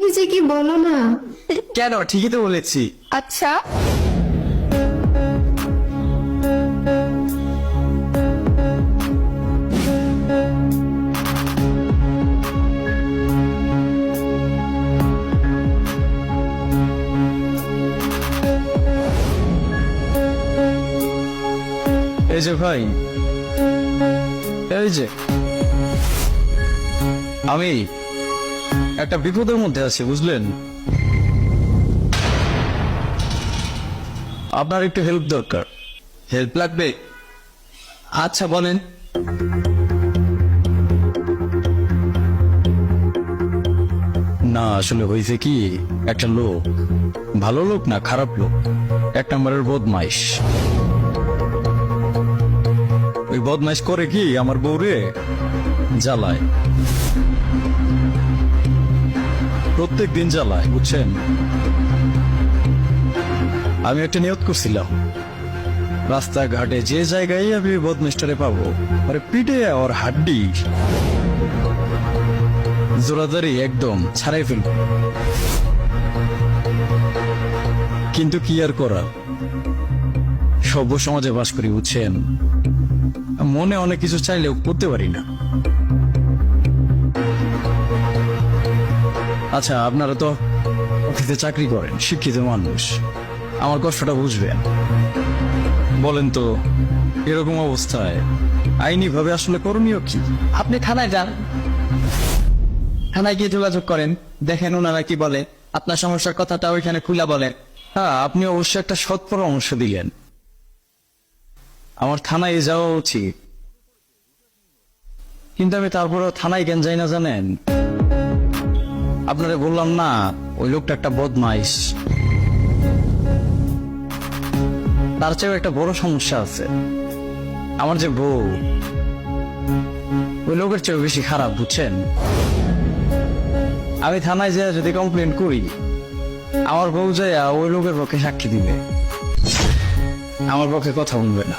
কি যে কি বলো না। কেন, ঠিকই তো বলেছি। আচ্ছা, এই যে ভাই, এই যে আমি একটা বিপদের মধ্যে আছি, বুঝলেন? আপনার একটু হেল্প দরকার। হেল্প লাগবে? আচ্ছা বলেন। না আসলে হয়েছে কি, একটা লোক, ভালো লোক না খারাপ লোক, এক নম্বরের বদমাইশ। ওই বদমাইশ করে কি আমার বউরে জ্বালায়, প্রত্যেক দিন জ্বালায়, বুঝছেন? আমি একটা নিয়ত করছিলাম, রাস্তাঘাটে যে জায়গায় আমি বদমাইশটারে পাবো, আরে পিঠে ওর হাড্ডি জোরাদারি একদম ছাড়াই ফেলব। কিন্তু কি আর করার, সভ্য সমাজে বাস করি, বুঝছেন? মনে অনেক কিছু চাইলেও করতে পারি না। আচ্ছা, আপনারা তো অফিসে চাকরি করেন, শিক্ষিত মানুষ, আমার কষ্টটা বুঝবেন। বলেন তো, এরকম অবস্থায় আইনি ভাবে আসলে করণীয় কি? আপনি থানায় যান, থানায় গিয়ে যোগাযোগ করেন, দেখেন ওনারা কি বলে, আপনার সমস্যার কথাটা ওইখানে খুলে বলেন। হ্যাঁ, আপনি অবশ্যই একটা সৎ পরামর্শ দিলেন। আমার থানায় যাওয়া উচিত, কিন্তু আমি তারপরেও থানায় কেন যাই না জানেন? আপনারা বললাম না, ওই লোকটা একটা বদমাইশ। তার চেয়েও একটা বড় সমস্যা আছে, আমার যে বউ, ওই লোকের চেয়েও বেশি খারাপ, বুঝছেন? আমি থানায় যেয়ে যদি কমপ্লেন করি, আমার বউ যায় ওই লোকের পক্ষে সাক্ষী দিবে, আমার পক্ষে কথা বলবে না।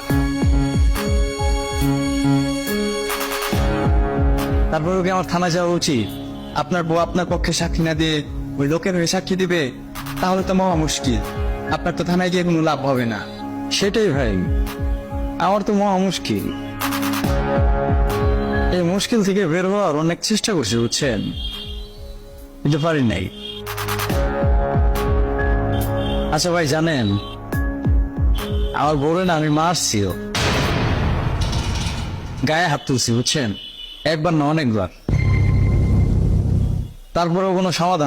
তারপরে কি আমার থানায় যাওয়া উচিত? আপনার বউ আপনার পক্ষে সাক্ষী না দিয়ে ওই লোকের হয়ে সাক্ষী দিবে, তাহলে তো মহা মুশকিল। আপনার তো থানায় গিয়ে কোনো লাভ হবে না। সেটাই ভাই, আমার তো মহা মুশকিল। এই মুশকিল থেকে বের হওয়ার অনেক চেষ্টা করছি, বুঝছেন, কিন্তু পারি নাই। আচ্ছা ভাই, জানেন আমার বউরে না আমি মারছি, গায়ে হাত তুলছি, বুঝছেন, একবার না অনেকবার, তারপরেও কোনো সমাধান